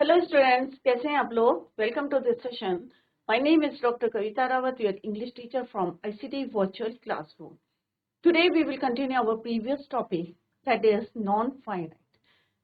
Hello students, कैसे हैं आप लोग? Welcome to this session. My name is Dr. Kavita Rawat, your English teacher from ICT Virtual Classroom. Today we will continue our previous topic, that is non-finite.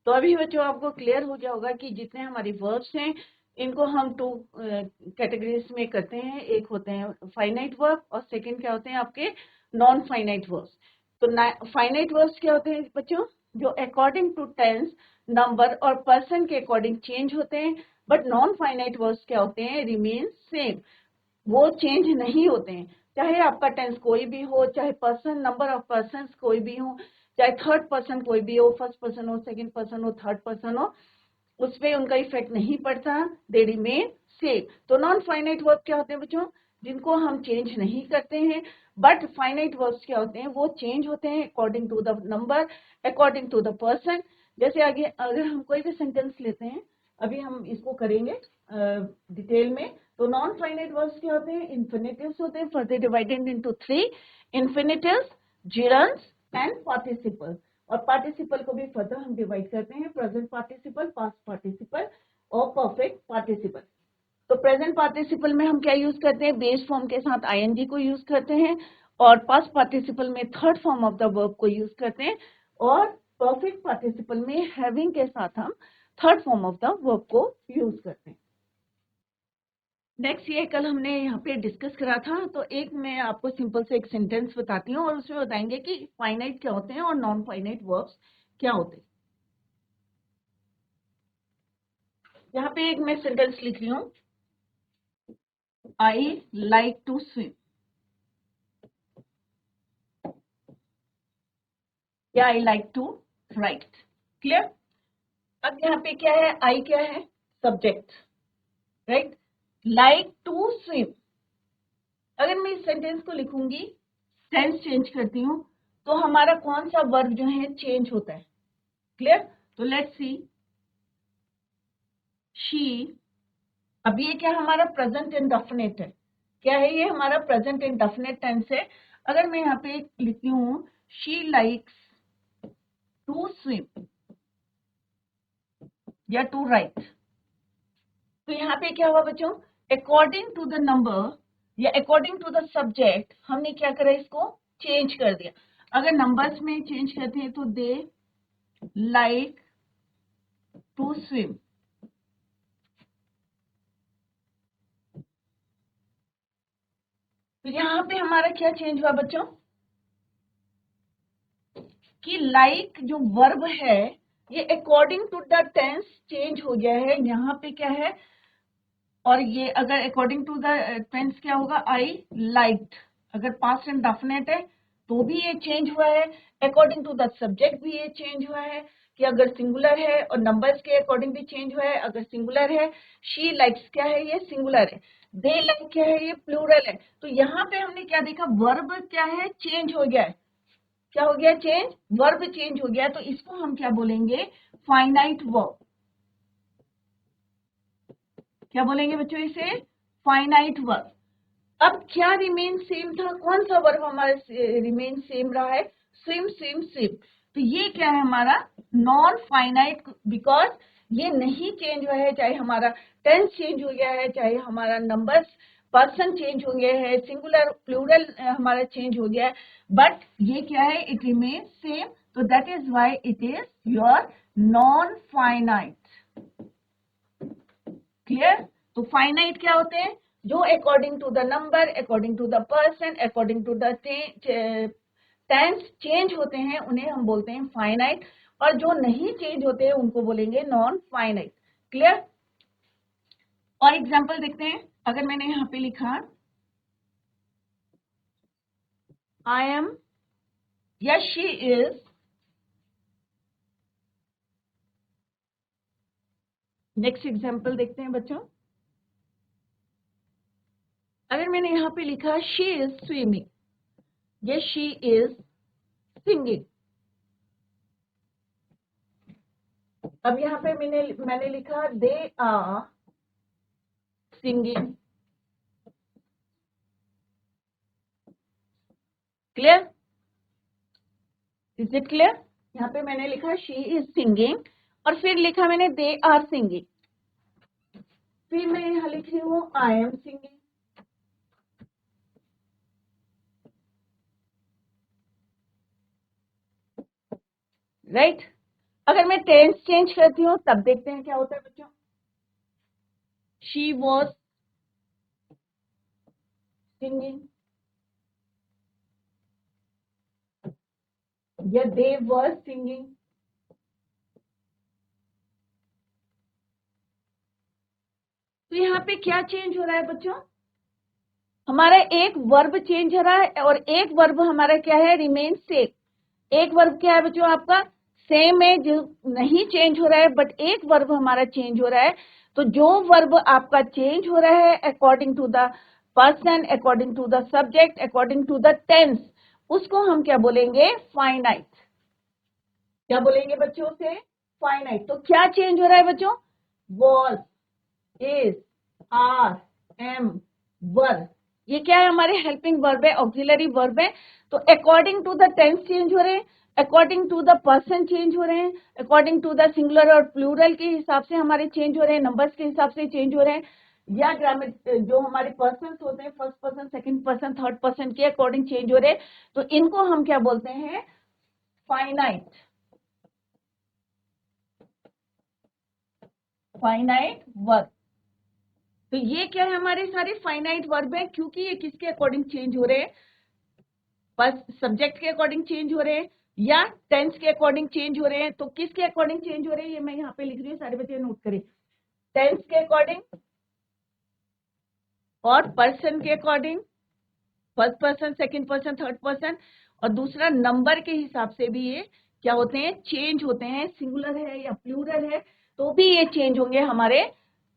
तो अभी बच्चों आपको clear हो गया होगा कि जितने हमारे वर्ब्स हैं इनको हम टू कैटेगरीज में करते हैं. एक होते हैं फाइनाइट वर्ब और सेकंड क्या होते हैं आपके नॉन फाइनाइट वर्ब्स. तो फाइनाइट वर्ब्स क्या होते हैं बच्चों? जो अकॉर्डिंग टू टेंस, नंबर और पर्सन के अकॉर्डिंग चेंज होते हैं. बट नॉन फाइनाइट वर्ब्स क्या होते हैं? रिमेन सेम, वो चेंज नहीं होते हैं. चाहे आपका टेंस कोई भी हो, चाहे पर्सन, नंबर ऑफ पर्सन कोई भी हो, चाहे थर्ड पर्सन कोई भी हो, फर्स्ट पर्सन हो, सेकंड पर्सन हो, थर्ड पर्सन हो, उस पर उनका इफेक्ट नहीं पड़ता. They remain same. तो नॉन फाइनाइट वर्ब क्या होते हैं बच्चों? जिनको हम चेंज नहीं करते हैं. बट फाइनाइट वर्ब्स क्या होते हैं? वो चेंज होते हैं according to the number, according to the person. जैसे आगे अगर हम कोई भी सेंटेंस लेते हैं, अभी हम इसको करेंगे डिटेल में. तो नॉन फाइनाइट वर्ब्स क्या होते हैं? इन्फिनेटिव्स होते हैं. Further divided into 3: infinitives, gerunds and participle. और पार्टिसिपल को भी फर्दर हम डिवाइड करते हैं: प्रेजेंट पार्टिसिपल, पास्ट पार्टिसिपल और परफेक्ट पार्टिसिपल. तो प्रेजेंट पार्टिसिपल में हम क्या यूज करते हैं? बेस फॉर्म के साथ आईएनजी को यूज करते हैं. और पास्ट पार्टिसिपल में third form of the verb को यूज करते हैं. और परफेक्ट पार्टिसिपल में हैविंग के साथ हम third form of the verb को यूज करते हैं. नेक्स्ट ये कल हमने यहाँ पे डिस्कस करा था. तो एक मैं आपको सिंपल से एक सेंटेंस बताती हूँ और उसमें बताएंगे कि फाइनाइट क्या होते हैं और नॉन फाइनाइट वर्ब्स क्या होते हैं. यहाँ पे एक मैं सेंटेंस लिख रही हूँ: आई लाइक टू स्विम. या I like to write. Clear? अब यहाँ पे क्या है? आई क्या है? Subject, right? Like to swim. अगर मैं इस सेंटेंस को लिखूंगी, टेंस चेंज करती हूँ, तो हमारा कौन सा वर्ब जो है चेंज होता है? क्लियर? तो लेट्स सी. शी. अब ये क्या हमारा प्रेजेंट इंडेफिनिट है. क्या है ये? हमारा प्रेजेंट इंडेफिनिट टेंस है. अगर मैं यहाँ पे लिखती हूँ शी लाइक्स टू स्विम या टू राइट, तो यहाँ पे क्या हुआ बच्चों? अकॉर्डिंग टू द नंबर या अकॉर्डिंग टू द सब्जेक्ट हमने क्या करा? इसको चेंज कर दिया. अगर नंबर्स में चेंज करते हैं तो दे लाइक टू स्विम. तो यहाँ पे हमारा क्या चेंज हुआ बच्चों? कि लाइक जो वर्ब है ये according to the tense change हो गया है. यहाँ पे क्या है? और ये अगर अकॉर्डिंग टू द टेंस क्या होगा? I liked. अगर पास्ट इंडेफिनिट है तो भी ये चेंज हुआ है. अकॉर्डिंग टू द सब्जेक्ट भी ये चेंज हुआ है कि अगर सिंगुलर है, और नंबर्स के अकॉर्डिंग भी चेंज हुआ है. अगर सिंगुलर है, शी लाइक्स क्या है? ये सिंगुलर है. दे लाइक क्या है? ये प्लूरल है. तो यहाँ पे हमने क्या देखा? वर्ब क्या है? चेंज हो गया है. क्या हो गया? चेंज. वर्ब चेंज हो गया. तो इसको हम क्या बोलेंगे? Finite verb. क्या बोलेंगे बच्चों इसे? Finite verb. अब क्या रिमेन सेम था? कौन सा वर्ब हमारा रिमेन सेम रहा है? Swim, swim, swim. तो ये क्या है हमारा? Non finite. बिकॉज ये नहीं चेंज हुआ है. चाहे हमारा टेंस चेंज हो गया है, चाहे हमारा नंबर्स, पर्सन चेंज हो गया है, सिंगुलर प्लूरल हमारा चेंज हो गया है, बट ये क्या है? It remain same. तो that is why it is your non finite. Clear? तो फाइनाइट क्या होते हैं? जो according to the number, according to the person, according to the tense change होते हैं, उन्हें हम बोलते हैं फाइनाइट. और जो नहीं चेंज होते हैं उनको बोलेंगे नॉन फाइनाइट. क्लियर? और एग्जांपल देखते हैं. अगर मैंने यहाँ पे लिखा आई एम या शी इज. नेक्स्ट एग्जांपल देखते हैं बच्चों. अगर मैंने यहाँ पे लिखा शी इज स्विमिंग या शी इज सिंगिंग. अब यहाँ पे मैंने लिखा they are singing. Clear? Is it clear? यहाँ पे मैंने लिखा शी इज सिंगिंग और फिर लिखा मैंने दे आर सिंगिंग. फिर मैं यहाँ लिख रही हूँ आई एम सिंगिंग, राइट। अगर मैं टेंस चेंज करती हूँ तब देखते हैं क्या होता है बच्चों। शी वॉज सिंगिंग या दे वर सिंगिंग। तो यहाँ पे क्या चेंज हो रहा है बच्चों, हमारा एक वर्ब चेंज हो रहा है और एक वर्ब हमारा क्या है, रिमेन सेम। एक वर्ब क्या है बच्चों आपका, सेम है, जो नहीं चेंज हो रहा है, बट एक वर्ब हमारा चेंज हो रहा है। तो जो वर्ब आपका चेंज हो रहा है according to the person, according to the subject, according to the tense, उसको हम क्या बोलेंगे, फाइनाइट। क्या बोलेंगे बच्चों से, फाइनाइट। तो क्या चेंज हो रहा है बच्चों, was, is, are, am, were, ये क्या है, हमारे हेल्पिंग वर्ब है, ऑक्सिलरी वर्ब है। तो according to the tense change हो रहे हैं, according to the person change हो रहे हैं, अकॉर्डिंग टू द सिंगुलर और प्लूरल के हिसाब से हमारे चेंज हो रहे हैं, नंबर्स के हिसाब से चेंज हो रहे हैं, या ग्रामर जो हमारे पर्सन होते हैं, first person, second person, third person के अकॉर्डिंग चेंज हो रहे हैं। तो इनको हम क्या बोलते हैं, फाइनाइट, फाइनाइट वर्ब। तो ये क्या है, हमारे सारे फाइनाइट वर्ब है, क्योंकि ये किसके अकॉर्डिंग चेंज हो रहे हैं, बस सब्जेक्ट के अकॉर्डिंग चेंज हो रहे हैं या टेंस के अकॉर्डिंग चेंज हो रहे हैं। तो किसके अकॉर्डिंग चेंज हो रहे हैं, ये मैं यहाँ पे लिख रही हूँ, सारे बच्चे नोट करें। टेंस के अकॉर्डिंग और पर्सन के according, first person, second person, third person, और दूसरा नंबर के हिसाब से भी ये क्या होते हैं, चेंज होते हैं। सिंगुलर है या प्लूरल है तो भी ये चेंज होंगे हमारे,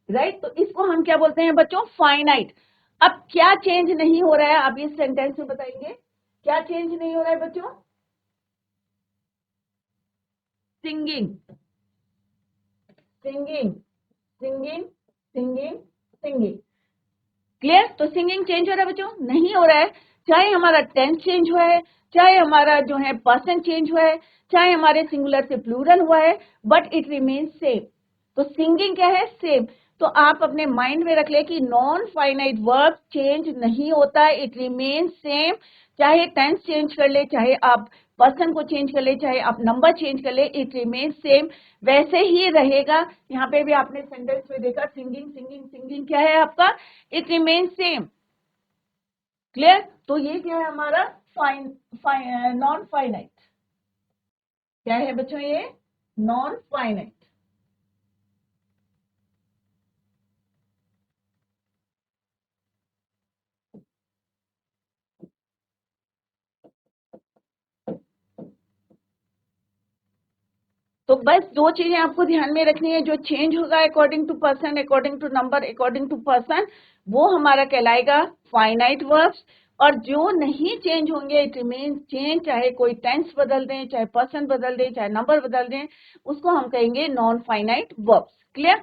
राइट। तो इसको हम क्या बोलते हैं बच्चों, फाइनाइट। अब क्या चेंज नहीं हो रहा है, आप इस सेंटेंस में बताएंगे क्या चेंज नहीं हो रहा है बच्चों, singing, singing, singing, singing, singing. Clear. तो सिंगिंग चेंज हो रहा है बच्चों, नहीं हो रहा है, चाहे हमारा टेंस चेंज हुआ है, चाहे हमारा जो है पर्सन चेंज हुआ है, चाहे हमारे सिंगुलर से प्लूरल हुआ है, बट इट रिमेन सेम। तो सिंगिंग क्या है, सेम। तो आप अपने माइंड में रख ले कि नॉन फाइनाइट वर्ब चेंज नहीं होता, इट रिमेन सेम। चाहे टेंस चेंज कर ले, चाहे आप पर्सन को चेंज कर ले, चाहे आप नंबर चेंज कर ले, इट रिमेन सेम, वैसे ही रहेगा। यहाँ पे भी आपने सेंटेंस में देखा, सिंगिंग, सिंगिंग, सिंगिंग क्या है आपका, इट रिमेन सेम। क्लियर। तो ये क्या है हमारा, नॉन फाइनाइट। क्या है बच्चों ये, नॉन फाइनाइट। तो बस दो चीजें आपको ध्यान में रखनी है, जो चेंज होगा according to person, according to number, according to person, वो हमारा कहलाएगा फाइनाइट वर्ब्स। और जो नहीं चेंज होंगे, इट रिमेन्स चेंज, चाहे कोई टेंस बदल दें, चाहे पर्सन बदल दें, चाहे नंबर बदल दें, उसको हम कहेंगे नॉन फाइनाइट वर्ब्स। क्लियर।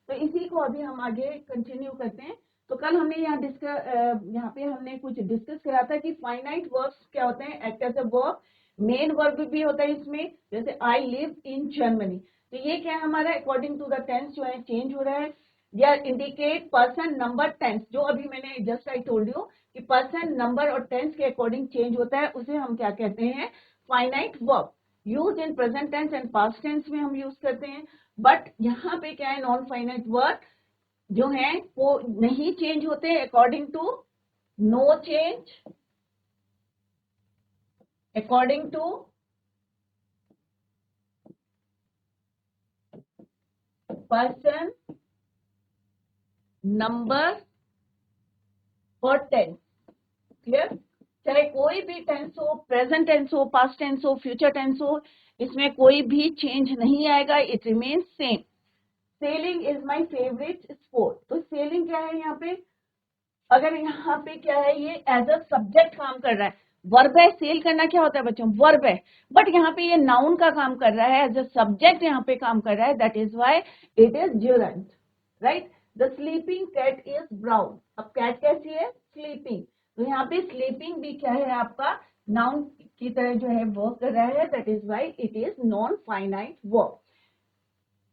तो इसी को अभी हम आगे कंटिन्यू करते हैं। तो कल हमने यहाँ पे हमने कुछ डिस्कस करा था कि फाइनाइट वर्ब्स क्या होते हैं, act as a verb, main verb भी होता है इसमें, जैसे आई लिव इन जर्मनी। तो ये क्या है हमारा, अकॉर्डिंग टू द टेंस जो है चेंज हो रहा है, या इंडिकेट पर्सन, नंबर, टेंस, जो अभी मैंने जस्ट आई टोल्ड यू कि पर्सन, नंबर और टेंस के अकॉर्डिंग चेंज होता है, उसे हम क्या कहते हैं, finite verb. Use in present tense and past tense में हम यूज करते हैं। बट यहाँ पे क्या है, नॉन फाइनाइट वर्ब जो है वो नहीं चेंज होते, according to, no change, according to person, number और टेंस। क्लियर। चाहे कोई भी टेंस हो, प्रेजेंट टेंस हो, पास्ट टेंस हो, फ्यूचर टेंस हो, इसमें कोई भी चेंज नहीं आएगा, it remains same. Sailing is my favourite sport. तो सेलिंग क्या है यहाँ पे, अगर यहाँ पे क्या है, ये एज अ सब्जेक्ट काम कर रहा है, वर्ब है, सेल करना क्या होता है बच्चों, वर्ब है, बट यहाँ पे ये नाउन का काम कर रहा है, एज अ सब्जेक्ट यहाँ पे काम कर रहा है, that is why it is durant, right. The sleeping cat is brown. अब कैट कैसी है, स्लीपिंग। तो यहाँ पे स्लीपिंग भी क्या है आपका, नाउन की तरह जो है वर्क कर रहा है, that is why it is non finite verb.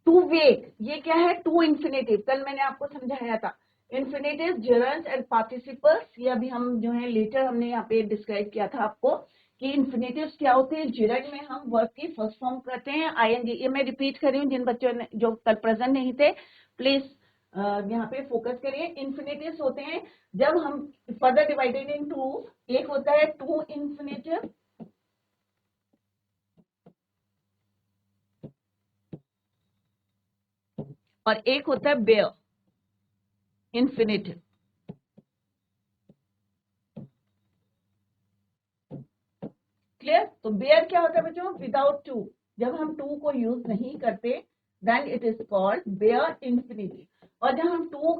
To wait, ये क्या है? टू इन्फिनेटिव, कल मैंने आपको समझाया था। इन्फिनेटिव, gerunds एंड पार्टिसिपल्स, ये अभी हम जो है लेटर हमने यहाँ पे डिस्क्राइब किया था आपको कि इन्फिनेटिव्स क्या होते हैं। gerund में हम वर्ब की फर्स्ट फॉर्म करते हैं ing। ये मैं रिपीट कर रही हूँ, जिन बच्चों ने जो कल प्रेजेंट नहीं थे प्लीज यहाँ पे फोकस करिए। इन्फिनेटिव्स होते हैं जब हम फर्दर डिवाइडेड इन टू, एक होता है टू इन्फिनेटिव और एक होता है बेयर इन्फिनेटिव। क्लियर? तो बेयर क्या होता है बच्चों? विदाउट टू, जब हम टू को यूज नहीं करते then it is called bare infinitive. और जब हम टू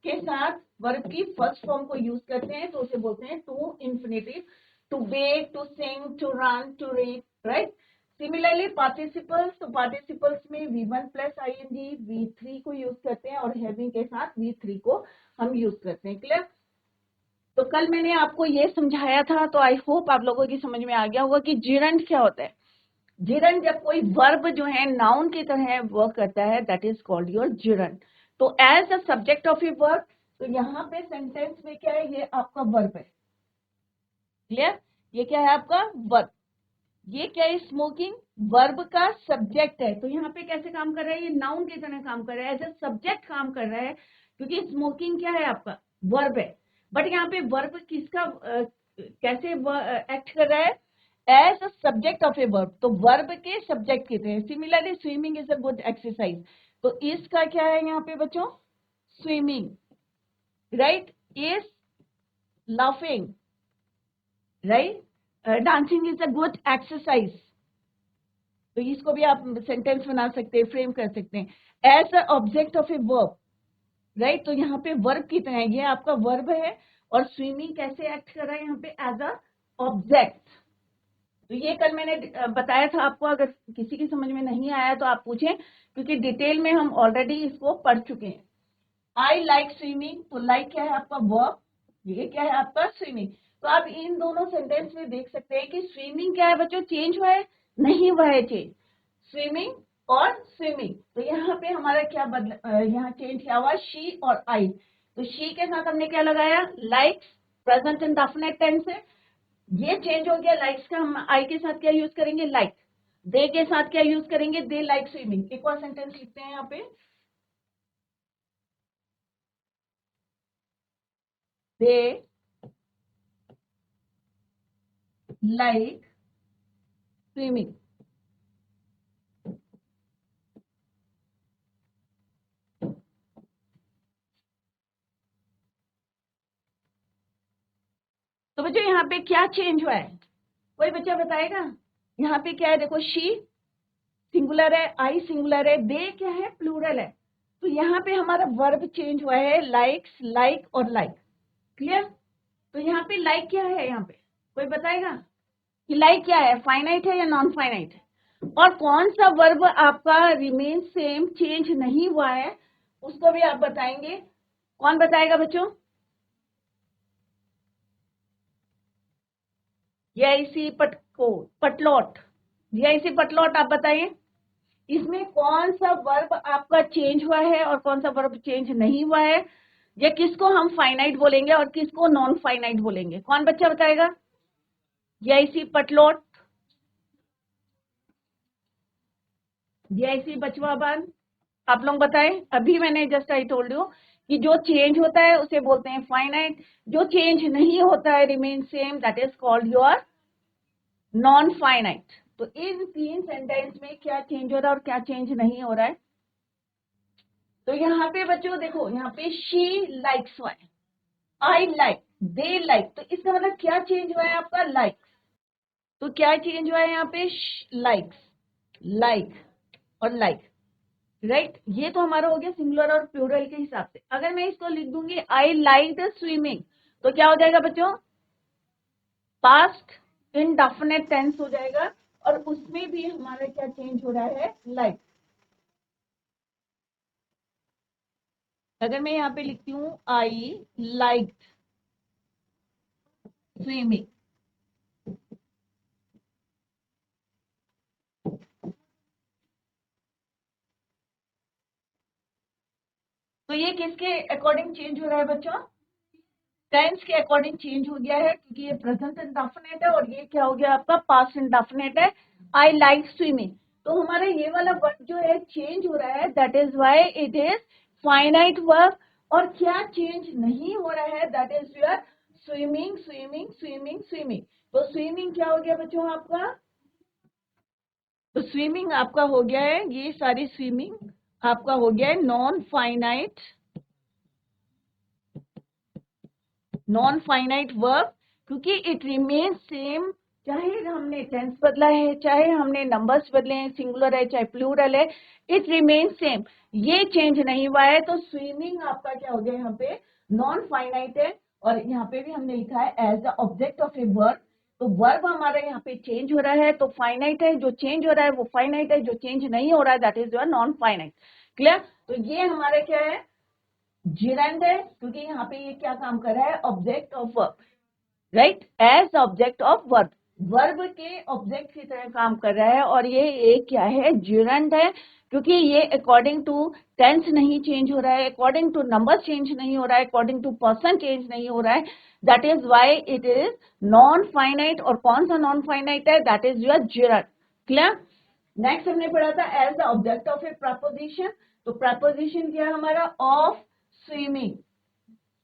के साथ वर्ब की फर्स्ट फॉर्म को यूज करते हैं तो उसे बोलते हैं to infinitive. To bake, to sing, to run, to read, right. Similarly participles, तो पार्टिसिपल्स में V1 प्लस ing V3 को यूज करते हैं और हैविंग के साथ V3 को हम यूज करते हैं। क्लियर? तो कल मैंने आपको ये समझाया था, तो आई होप आप लोगों की समझ में आ गया होगा कि gerund क्या होता है। gerund जब कोई वर्ब जो है नाउन की तरह वर्क करता है, that is called your gerund। तो as a subject of a verb, तो यहाँ पे सेंटेंस में क्या है? ये आपका वर्ब है। क्लियर? ये क्या है आपका वर्ब। ये क्या है? स्मोकिंग वर्ब का सब्जेक्ट है। तो यहाँ पे कैसे काम कर रहा है? ये नाउन की तरह काम कर रहा है, एज अ सब्जेक्ट काम कर रहा है, क्योंकि स्मोकिंग क्या है आपका? वर्ब है। बट यहाँ पे वर्ब किसका कैसे एक्ट कर रहा है? As a subject of a verb, तो वर्ब के सब्जेक्ट की तरह। Similarly swimming is a good exercise, तो इसका क्या है यहाँ पे बच्चों? Swimming, right. Is laughing, right. Dancing is a good exercise. तो इसको भी आप सेंटेंस बना सकते हैं, फ्रेम कर सकते हैं as a object of a verb, right. तो यहाँ पे वर्ब की तरह ये आपका वर्ब है और स्विमिंग कैसे एक्ट कर रहा है यहाँ पे? As a object. तो ये कल मैंने बताया था आपको, अगर किसी की समझ में नहीं आया तो आप पूछें, क्योंकि डिटेल में हम ऑलरेडी इसको पढ़ चुके हैं। आई लाइक स्विमिंग, तो लाइक क्या है आपका? वर्ब, ये क्या है आपका? स्विमिंग। तो आप इन दोनों सेंटेंस में देख सकते हैं कि स्विमिंग क्या है बच्चों? चेंज हुआ है? नहीं हुआ है चेंज। स्विमिंग और स्विमिंग, तो यहाँ पे हमारा क्या यहाँ चेंज क्या हुआ? शी और आई। तो शी के साथ हमने क्या लगाया? लाइक्स, प्रेजेंट इंडेफिनिट टेंस है, ये चेंज हो गया। लाइक्स का हम आई के साथ क्या यूज करेंगे? लाइक। दे के साथ क्या यूज करेंगे? They like swimming. एक और सेंटेंस लिखते हैं यहाँ पे, दे लाइक स्विमिंग। तो बच्चों यहाँ पे क्या चेंज हुआ है? कोई बच्चा बताएगा? यहाँ पे क्या है? देखो, शी सिंगुलर है, आई सिंगुलर है, दे क्या है? प्लूरल है। तो यहाँ पे हमारा वर्ब चेंज हुआ है, लाइक्स, लाइक और लाइक। क्लियर? तो यहाँ पे लाइक क्या है? यहाँ पे कोई बताएगा कि लाइक क्या है? फाइनाइट है या नॉन फाइनाइट है? और कौन सा वर्ब आपका रिमेन सेम, चेंज नहीं हुआ है, उसको भी आप बताएंगे। कौन बताएगा बच्चों? जीआईसी पटलॉट, जीआईसी पटलॉट, आप बताइए इसमें कौन सा वर्ब आपका चेंज हुआ है और कौन सा वर्ब चेंज नहीं हुआ है, या किसको हम फाइनाइट बोलेंगे और किसको नॉन फाइनाइट बोलेंगे? कौन बच्चा बताएगा? जीआईसी पटलॉट, जीआईसी बचवाबान, आप लोग बताएं। अभी मैंने जस्ट आई टोल्ड यू कि जो चेंज होता है उसे बोलते हैं फाइनाइट, जो चेंज नहीं होता है, remain same, that is called your non finite. तो इन तीन सेंटेंस में क्या चेंज हो रहा है और क्या चेंज नहीं हो रहा है? तो यहाँ पे बच्चों देखो, यहाँ पे शी लाइक्स हुआ है, आई लाइक, दे लाइक, तो इसका मतलब क्या चेंज हुआ है आपका? लाइक। तो क्या चेंज हुआ है यहाँ पे? लाइक्स, लाइक और लाइक, राइट। ये तो हमारा हो गया सिंगुलर और प्लूरल के हिसाब से। अगर मैं इसको लिख दूंगी आई लाइक द स्विमिंग, तो क्या हो जाएगा बच्चों? पास्ट इंडेफिनिट टेंस हो जाएगा, और उसमें भी हमारा क्या चेंज हो रहा है? लाइक। अगर मैं यहाँ पे लिखती हूँ आई लाइक स्विमिंग, तो ये किसके अकॉर्डिंग चेंज हो रहा है बच्चों? टेंस के अकॉर्डिंग चेंज हो गया है, क्योंकि ये प्रेजेंट इंडेफिनिट है और ये क्या हो गया आपका? पास्ट इंडेफिनिट है। आई लाइक स्विमिंग, तो हमारा ये वाला वर्ब जो है चेंज हो रहा है, that is why it is finite verb. और क्या चेंज नहीं हो रहा है? That is your swimming swimming swimming swimming. तो स्विमिंग क्या हो गया बच्चों आपका? तो स्विमिंग आपका हो गया है, ये सारी स्विमिंग आपका हो गया है नॉन फाइनाइट वर्ब, क्योंकि इट रिमेन सेम। चाहे हमने टेंस बदला है, चाहे हमने नंबर्स बदले हैं, सिंगुलर है चाहे प्लूरल है, इट रिमेन सेम, ये चेंज नहीं हुआ है। तो स्विमिंग आपका क्या हो गया यहाँ पे? नॉन फाइनाइट है। और यहाँ पे भी हमने लिखा है as the object of a verb. तो वर्ब हमारा यहाँ पे चेंज हो रहा है, तो फाइनाइट है, जो चेंज हो रहा है वो फाइनाइट है, जो चेंज नहीं हो रहा है that is your non finite. Clear? तो ये हमारा क्या है? जिरंड है, क्योंकि यहाँ पे ये क्या काम कर रहा है? Object of verb, right, as object of verb, verb के ऑब्जेक्ट की तरह काम कर रहा है। और ये एक क्या है? जिरंड है, क्योंकि ये अकॉर्डिंग टू टेंस नहीं चेंज हो रहा है, अकॉर्डिंग टू नंबर चेंज नहीं हो रहा है, अकॉर्डिंग टू पर्सन चेंज नहीं हो रहा है, that is why it is non finite. और कौन सा नॉन फाइनाइट है? That is your gerund. Clear? Next हमने पढ़ा था as the object of a preposition. तो प्रपोजिशन क्या है हमारा? Of swimming,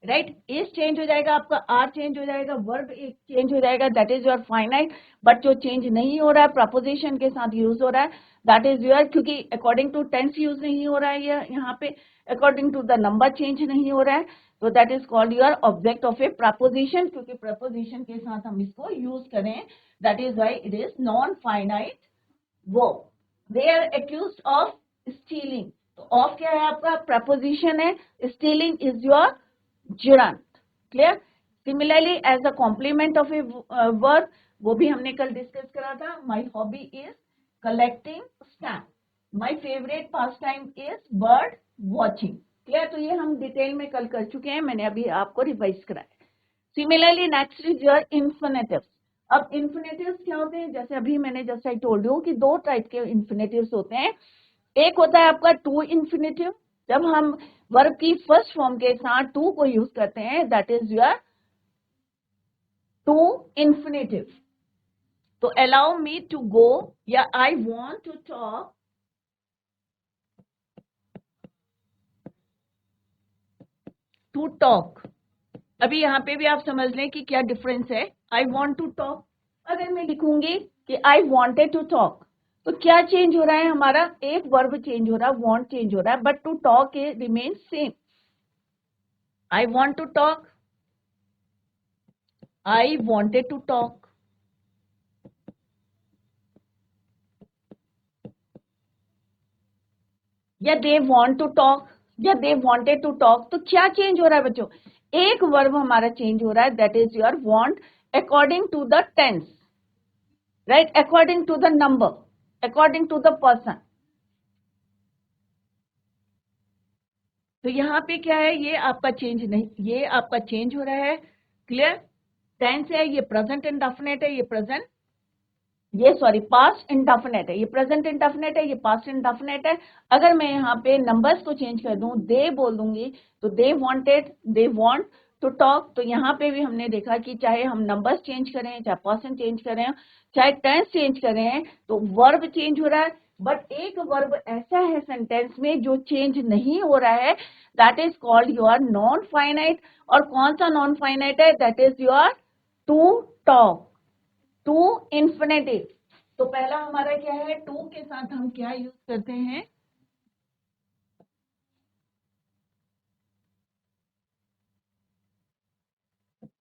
right. Is change हो जाएगा आपका, आर चेंज हो जाएगा, वर्ब एक चेंज हो जाएगा, that is your finite. But जो चेंज नहीं हो रहा है प्रपोजिशन के साथ यूज हो रहा है, दैट इज योर, क्योंकि अकॉर्डिंग टू टेंस यूज नहीं हो रहा है यहाँ पे, according to the number change नहीं हो रहा है, तो that is called your object of a preposition, क्योंकि प्रपोजिशन के साथ हम इसको यूज करें, that is why it is non finite verb. They are accused of stealing, तो ऑफ क्या है आपका? प्रपोजिशन है, stealing is your gerund। Clear? Similarly as a complement of a verb, वो भी हमने कल डिस्कस करा था। My hobby is collecting stamp, my favourite pastime is bird watching. Clear? तो ये हम डिटेल में कल कर चुके हैं, मैंने अभी आपको रिवाइज कराया। Similarly next is your infinitives. अब इन्फिनेटिव्स क्या होते हैं? जैसे अभी मैंने जस्ट आई टोल्ड यू कि दो टाइप के इन्फिनेटिव्स होते हैं। एक होता है आपका टू इन्फिनेटिव, जब हम वर्ब की फर्स्ट फॉर्म के साथ टू को यूज करते हैं, that is your to infinitive. तो अलाउ मी टू गो या I want to talk, to talk. अभी यहाँ पे भी आप समझ लें कि क्या डिफरेंस है। आई वॉन्ट टू टॉक, अगर मैं लिखूंगी कि आई वॉन्टेड टू टॉक, तो क्या चेंज हो रहा है हमारा? एक वर्ब चेंज हो रहा है, वॉन्ट चेंज हो रहा है, but to talk remain same. I want to talk, I wanted to talk. या they want to talk या they wanted to talk, तो क्या चेंज हो रहा है बच्चों? एक वर्ब हमारा चेंज हो रहा है, that is your want, according to the tense, right, according to the number, according to the person। तो यहाँ पे क्या है? ये आपका चेंज नहीं, ये आपका चेंज हो रहा है। क्लियर? टेंस है, ये प्रेजेंट इंडेफिनिट है, ये प्रेजेंट, ये सॉरी पास्ट इंडेफिनिट है, ये प्रेजेंट इंडेफिनिट है, ये पास्ट इंडेफिनिट है। अगर मैं यहाँ पे नंबर्स को चेंज कर दूं, दे बोल दूंगी, तो they wanted, they want to talk. तो यहाँ पे भी हमने देखा कि चाहे हम नंबर्स चेंज करें, चाहे पर्सन चेंज करें, चाहे टेंस चेंज करें, तो वर्ब चेंज हो रहा है। बट एक वर्ब ऐसा है सेंटेंस में जो चेंज नहीं हो रहा है, that is called your non finite. और कौन सा नॉन फाइनाइट है? That is your to talk, to infinitive. तो पहला हमारा क्या है? टू के साथ हम क्या यूज करते हैं?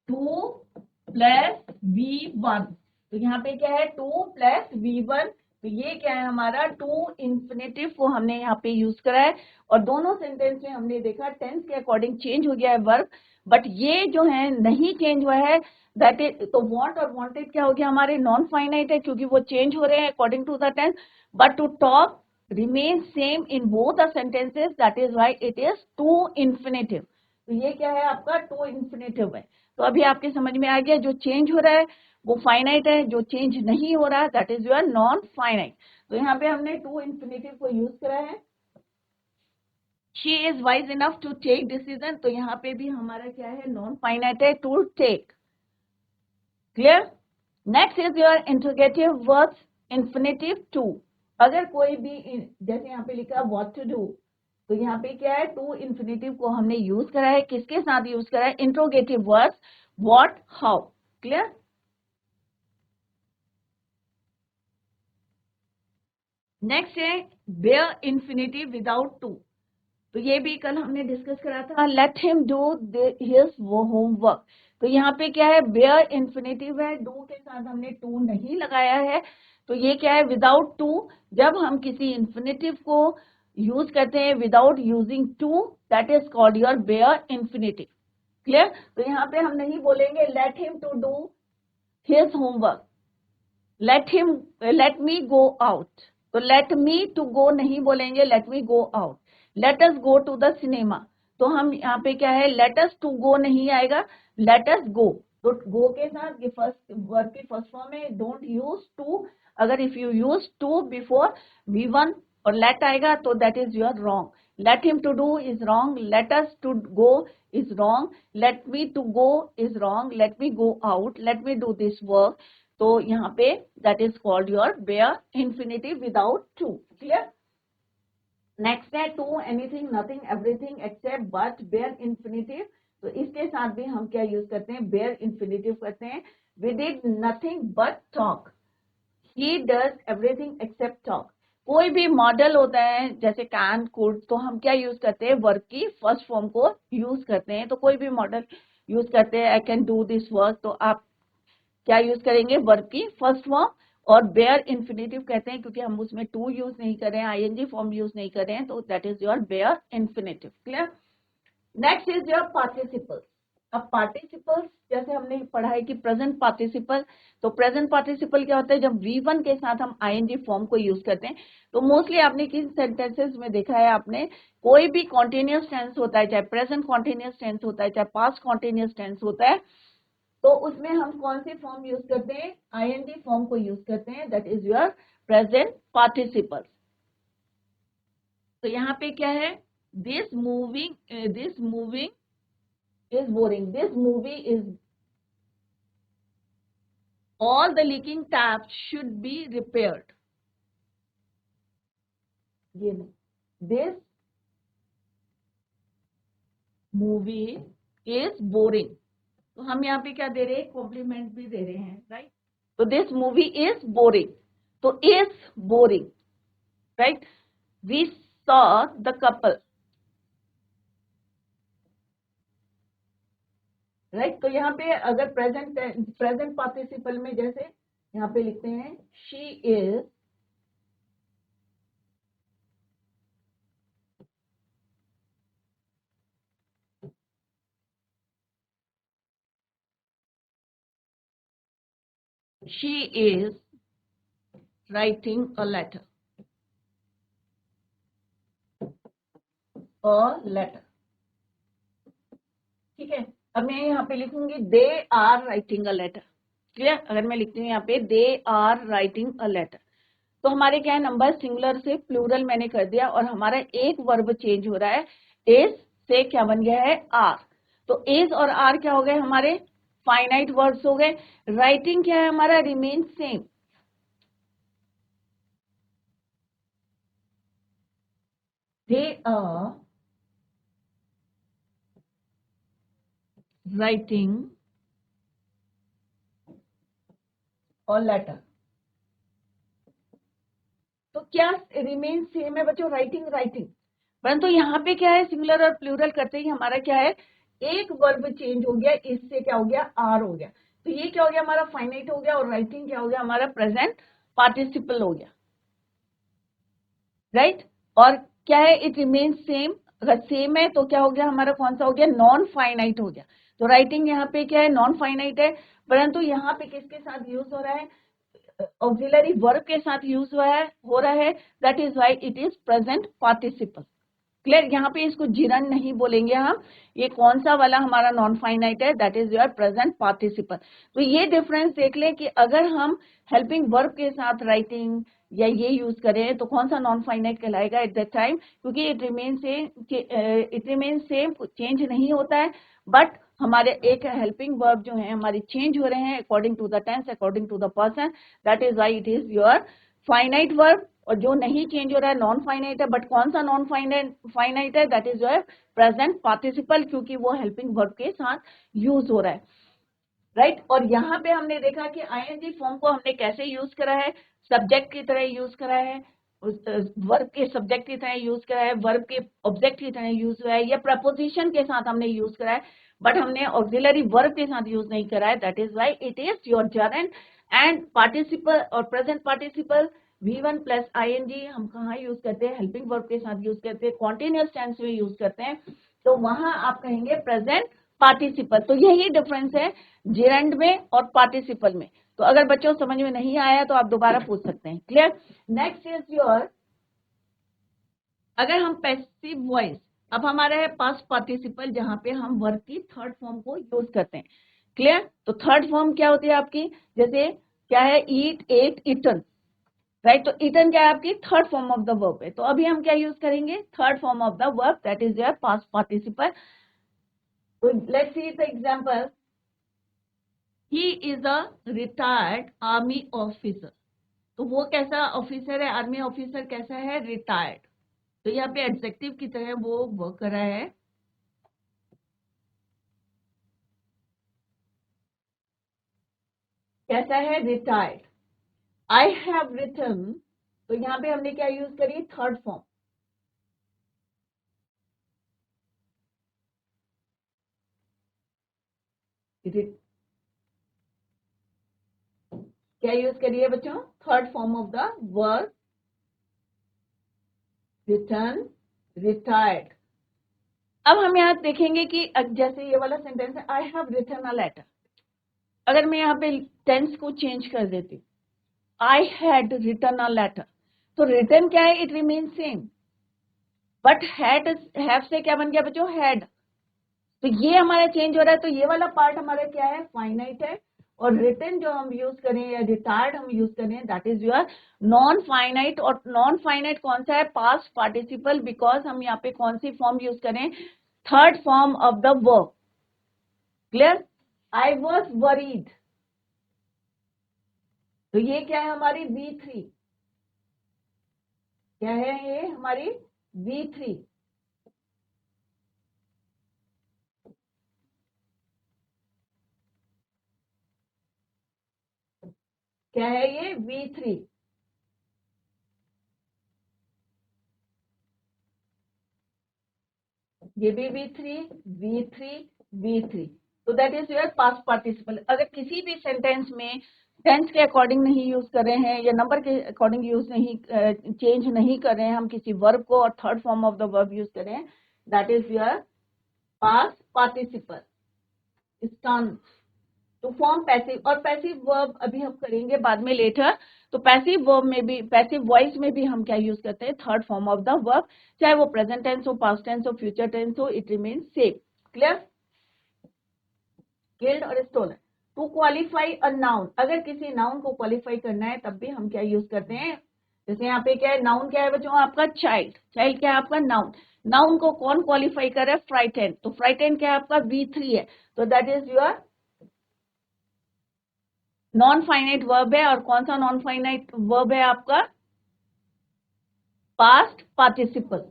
Two plus V1। तो यहाँ पे क्या है? Two plus V1। तो ये क्या है हमारा? टू इन्फिनेटिव को हमने यहाँ पे यूज करा है। और दोनों सेंटेंस में हमने देखा टेंस के अकॉर्डिंग चेंज हो गया है वर्ब, बट ये जो है नहीं चेंज हुआ है, दैट इज, तो वांट और वांटेड क्या हो गया हमारे? नॉन फाइनाइट है, क्योंकि वो चेंज हो रहे हैं according to the tense. But to talk remain same in both the sentences, that is why it is to infinitive. तो ये क्या है आपका? टू इन्फिनेटिव है। तो अभी आपके समझ में आ गया, जो चेंज हो रहा है वो फाइनाइट है, जो चेंज नहीं हो रहा है that is your non finite. तो यहाँ पे हमने टू इन्फिनेटिव को यूज करा है। She is wise enough to take decision, तो यहाँ पे भी हमारा क्या है, नॉन फाइनाइट है, to take. Clear? Next is your interrogative words infinitive to. अगर कोई भी जैसे यहाँ पे लिखा व्हाट टू डू, तो यहाँ पे क्या है, टू इंफिनिटिव को हमने यूज करा है, किसके साथ यूज करा है, interrogative words what, how. Clear? Next है बेयर इंफिनिटिव विदाउट टू, तो ये भी कल हमने डिस्कस करा था, let him do his homework. तो यहाँ पे क्या है, बेयर इंफिनिटिव है, डू के साथ हमने टू नहीं लगाया है, तो ये क्या है, विदाउट टू। जब हम किसी इंफिनिटिव को यूज करते हैं without using to, that is called your bare infinitive. Clear? तो यहाँ पे हम नहीं बोलेंगे let him to do his homework, let me go out, तो लेट मी टू गो नहीं बोलेंगे, let me go out. Let us go to the cinema, तो हम यहाँ पे क्या है, लेट अस टू गो नहीं आएगा, लेट अस गो। तो गो के साथ ये फर्स्ट वर्ब की फर्स्ट फॉर्म में, डोंट यूज टू। अगर if you use to before V1 और लेट आएगा तो that is your wrong. Let him to do is wrong, let us to go is wrong, let me to go is wrong, let me go out, let me do this work. तो यहाँ पे that is called your bare infinitive without to. Clear? Next है to anything nothing everything except but bare infinitive, तो इसके साथ भी हम क्या यूज करते हैं, बेयर इंफिनिटिव करते हैं। We did nothing but talk, he does everything except talk. कोई भी मॉडल होता है जैसे कैन, कुड, तो हम क्या यूज करते हैं, वर्क की फर्स्ट फॉर्म को यूज करते हैं। तो कोई भी मॉडल यूज करते हैं, I can do this work, तो आप क्या यूज करेंगे, वर्ब की फर्स्ट फॉर्म। और बेयर इंफिनिटिव कहते हैं क्योंकि हम उसमें टू यूज नहीं कर रहे हैं, आईएनजी फॉर्म यूज नहीं कर रहे हैं, तो that is your bare infinitive. Clear? Next is your participles. अब पार्टिसिपल्स जैसे हमने पढ़ा है कि प्रेजेंट पार्टिसिपल, तो प्रेजेंट पार्टिसिपल क्या होता है, जब V1 के साथ हम आईएनजी फॉर्म को यूज करते हैं, तो मोस्टली आपने किन सेंटेंसेस में देखा है, आपने कोई भी कॉन्टिन्यूअस टेंस होता है, चाहे प्रेजेंट कॉन्टिन्यूअस टेंस होता है, चाहे पास्ट कॉन्टिन्यूअस टेंस होता है, तो उसमें हम कौन सी फॉर्म यूज करते हैं, आईएनजी फॉर्म को यूज करते हैं, that is your present participle. तो यहाँ पे क्या है, this moving is boring, this movie is, all the leaking taps should be repaired, ये नहीं, दिस मूवी इज बोरिंग, तो हम यहाँ पे क्या दे रहे हैं, कॉम्प्लीमेंट भी दे रहे हैं, राइट? तो दिस मूवी इज बोरिंग, तो is boring, right? We saw the couple, right? तो यहाँ पे अगर प्रेजेंट पार्टिसिपल में जैसे यहाँ पे लिखते हैं she is writing a letter, ठीक है? अब मैं यहाँ पे लिखूंगी they are writing a letter. Clear? अगर मैं लिखती हूँ यहाँ पे they are writing a letter, तो हमारे क्या है, नंबर सिंगुलर से प्लूरल मैंने कर दिया और हमारा एक वर्ब चेंज हो रहा है, इज से क्या बन गया है, आर। तो इज और आर क्या हो गए हमारे, फाइनाइट वर्ड्स हो गए। राइटिंग क्या है हमारा, remain same, they are writing और लेटर, तो क्या रिमेन सेम है बच्चों, राइटिंग। परंतु यहाँ पे क्या है, सिंगुलर और प्लूरल करते ही हमारा क्या है, एक वर्ब चेंज हो गया, इससे क्या हो गया, आर हो गया। तो ये क्या हो गया हमारा, फाइनाइट हो गया, और राइटिंग क्या हो गया हमारा, प्रेजेंट पार्टिसिपल हो गया, राइट? और क्या है, इट रिमेन सेम, अगर सेम है तो क्या हो गया हमारा, कौन सा हो गया, नॉन फाइनाइट हो गया। तो राइटिंग यहाँ पे क्या है, नॉन फाइनाइट है, परंतु यहाँ पे किसके साथ यूज हो रहा है, ऑक्सिलरी वर्ब के साथ यूज हो रहा है, that is why it is present participle. Clear? यहाँ पे इसको जिरन नहीं बोलेंगे हम, ये कौन सा वाला हमारा नॉन फाइनाइट है, that is your present participle. तो ये डिफरेंस देख लें कि अगर हम हेल्पिंग वर्ब के साथ राइटिंग या ये यूज करें तो कौन सा नॉन फाइनाइट कहलाएगा एट दैट टाइम, क्योंकि इट रिमेन सेम, चेंज नहीं होता है, बट हमारे एक हेल्पिंग वर्ब जो है हमारे चेंज हो रहे हैं according to the tense, according to the person, that is why it is your finite verb. और जो नहीं चेंज हो रहा है नॉन फाइनाइट है, बट कौन सा नॉन फाइनाइट है, that is your present participle, क्योंकि वो हेल्पिंग वर्ब के साथ यूज हो रहा है, राइट। और यहाँ पे हमने देखा कि आईएनजी फॉर्म को हमने कैसे यूज करा है, सब्जेक्ट की तरह यूज करा है, वर्ब के सब्जेक्ट की तरह यूज करा है, वर्ब के ऑब्जेक्ट की तरह यूज हुआ है, या प्रपोजिशन के साथ हमने यूज करा है, बट हमने ऑक्सिलरी वर्ब के साथ यूज नहीं करा है, that is why it is your gerund. And participle और present participle V1 plus ING हम कहाँ यूज करते हैं, हेल्पिंग वर्ब के साथ यूज करते हैं, कॉन्टिन्यूअस टेंस में यूज करते हैं, तो वहां आप कहेंगे प्रेजेंट पार्टिसिपल। तो यही डिफरेंस है जेरेंड में और पार्टिसिपल में। तो अगर बच्चों समझ में नहीं आया तो आप दोबारा पूछ सकते हैं। क्लियर? नेक्स्ट इज योर, अगर हम पैसिव वॉइस, अब हमारा है पास्ट पार्टिसिपल जहां पे हम वर्ब की थर्ड फॉर्म को यूज करते हैं। क्लियर? तो थर्ड फॉर्म क्या होती है आपकी, जैसे क्या है, ईट, एट, ईटन, राइट। तो ईटन क्या है आपकी third form of the verb है, तो अभी हम क्या यूज करेंगे, third form of the verb, that is your past participle. तो let's see the example, he is a retired army officer. तो वो कैसा ऑफिसर है, आर्मी ऑफिसर कैसा है, रिटायर्ड। तो यहाँ पे एडजेक्टिव की तरह वो वर्क कर रहा है, कैसा है, रिटायर्ड। आई हैव रिटन, तो यहाँ पे हमने क्या यूज करी, थर्ड फॉर्म, क्या यूज करिए बच्चों, third form of the verb, return, retired. अब हम यहाँ देखेंगे कि जैसे ये वाला सेंटेंस है, I have written a letter, अगर मैं यहाँ पे टेंस को चेंज कर देती हूँ, I had written a letter, तो रिटन क्या है, it remain same, but have से क्या बन गया बच्चों, हैड। तो ये हमारा चेंज हो रहा है, तो ये वाला पार्ट हमारा क्या है, फाइनाइट है, और रिटन जो हम यूज करें या रिटायर्ड हम यूज करें, that is your non finite. और नॉन फाइनाइट कौन सा है, पास्ट पार्टिसिपल, बिकॉज हम यहाँ पे कौन सी फॉर्म यूज करें, third form of the verb. Clear? I was worried, तो ये क्या है हमारी V3, क्या है ये हमारी V3, क्या है ये V3, ये भी V3, V3, V3। तो that is your past participle. अगर किसी भी सेंटेंस में टेंस के अकॉर्डिंग नहीं यूज कर रहे हैं या नंबर के अकॉर्डिंग यूज नहीं, चेंज नहीं कर रहे हैं, हम किसी वर्ब को और third form of the verb use करें, that is your past participle. Stance to form passive, और पैसिव वर्ब अभी हम करेंगे बाद में लेटर। तो पैसिव वर्ब में भी, पैसिव वॉइस में भी हम क्या यूज करते हैं, third form of the verb, चाहे वो प्रेजेंट टेंस हो, पास्ट टेंस हो, फ्यूचर टेंस हो, it remain same. Clear? Killed और stolen. To qualify a noun, अगर किसी नाउन को क्वालिफाई करना है तब भी हम क्या यूज करते हैं, जैसे यहाँ पे क्या है, नाउन क्या है बच्चों आपका, चाइल्ड, चाइल्ड क्या है आपका नाउन, नाउन को कौन क्वालिफाई कर रहा है, फ्राइटेन, तो फ्राइटेन क्या है आपका V3 है, तो that is your non finite verb है। और कौन सा नॉन फाइनाइट वर्ब है आपका, पास्ट पार्टिसिपल।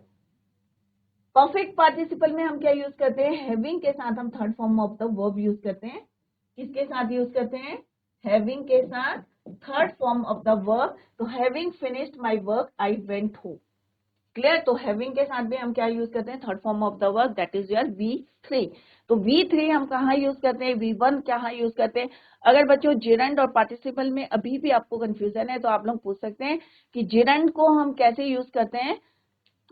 परफेक्ट पार्टिसिपल में हम क्या यूज करते हैं, हैविंग के साथ हम third form of the verb use करते हैं, किसके साथ यूज करते हैं, हैविंग के साथ third form of the verb. तो having finished my work I went home. Clear? तो हैविंग के साथ भी हम क्या यूज करते हैं, third form of the verb, that is your V3। तो V3 हम कहाँ यूज करते हैं, V1 कहाँ यूज करते हैं। अगर बच्चों जिरंड और पार्टिसिपल में अभी भी आपको कंफ्यूजन है तो आप लोग पूछ सकते हैं कि जिरंड को हम कैसे यूज करते हैं,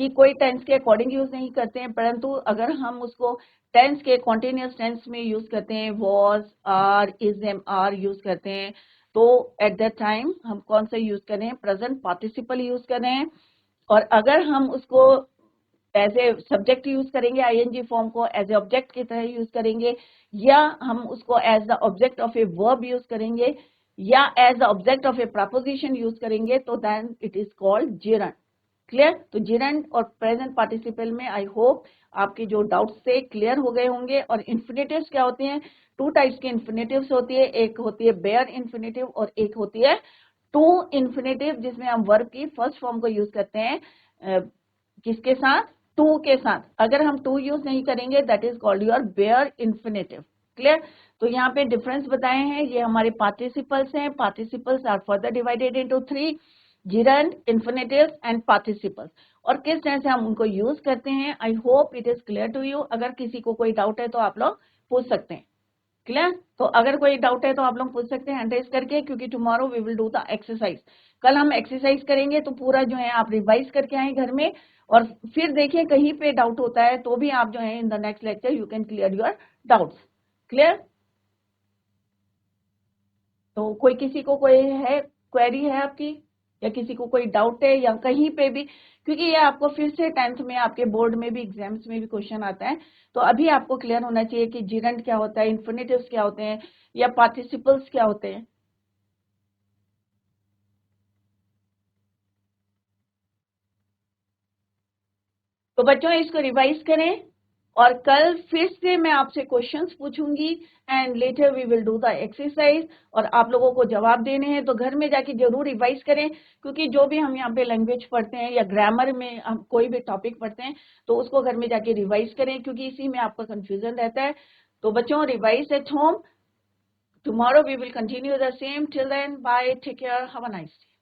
कि कोई टेंस के अकॉर्डिंग यूज नहीं करते हैं, परंतु अगर हम उसको टेंस के कॉन्टिन्यूअस टेंस में यूज करते हैं, was, are, is, am, are use करते हैं, तो एट दैट टाइम हम कौन सा यूज करें, प्रेजेंट पार्टिसिपल यूज करें। और अगर हम उसको एज ए सब्जेक्ट यूज करेंगे, आईएनजी फॉर्म को एज ए ऑब्जेक्ट की तरह यूज करेंगे, या हम उसको as the object of a verb use करेंगे, या as object of a preposition use करेंगे तो then it is called gerund. Clear? तो जिरंड और प्रेजेंट पार्टिसिपल में आई होप आपके जो डाउट्स थे क्लियर हो गए होंगे। और इन्फिनेटिव्स क्या होते हैं? टू टाइप्स के इन्फिनेटिव्स होती है, एक होती है बेयर इन्फिनेटिव और एक होती है टू इन्फिनेटिव, जिसमें हम वर्ब की फर्स्ट फॉर्म को यूज करते हैं किसके साथ? टू के साथ। अगर हम टू यूज नहीं करेंगे that is called your bear infinitive. Clear? तो यहाँ पे डिफरेंस बताए हैं, ये हमारे पार्टिसिपल्स हैं। Participles are further divided into three, gerund, infinitives and participles. और किस तरह से हम उनको यूज करते हैं, I hope it is clear to you. अगर किसी को कोई डाउट है तो आप लोग पूछ सकते हैं। क्लियर? तो अगर कोई डाउट है तो आप लोग पूछ सकते हैं हैंड रेज करके, क्योंकि tomorrow we will do the exercise. कल हम एक्सरसाइज करेंगे तो पूरा जो है आप रिवाइज करके आए घर में, और फिर देखिए कहीं पे डाउट होता है तो भी आप जो है in the next lecture you can clear your doubts. Clear? तो कोई किसी को कोई है क्वेरी है आपकी, या किसी को कोई डाउट है या कहीं पे भी, क्योंकि ये आपको फिर से 10th में आपके बोर्ड में भी एग्जाम्स में भी क्वेश्चन आता है, तो अभी आपको क्लियर होना चाहिए कि जिरंड क्या होता है, इन्फिनेटिव्स क्या होते हैं, या पार्टिसिपल्स क्या होते हैं। तो बच्चों इसको रिवाइज करें, और कल फिर से मैं आपसे क्वेश्चंस पूछूंगी and later we will do the exercise, और आप लोगों को जवाब देने हैं। तो घर में जाके जरूर रिवाइज करें, क्योंकि जो भी हम यहाँ पे लैंग्वेज पढ़ते हैं या ग्रामर में हम कोई भी टॉपिक पढ़ते हैं तो उसको घर में जाके रिवाइज करें, क्योंकि इसी में आपका कंफ्यूजन रहता है। तो बच्चों revise at home, tomorrow we will continue the same. Till then bye, take care, have a nice day.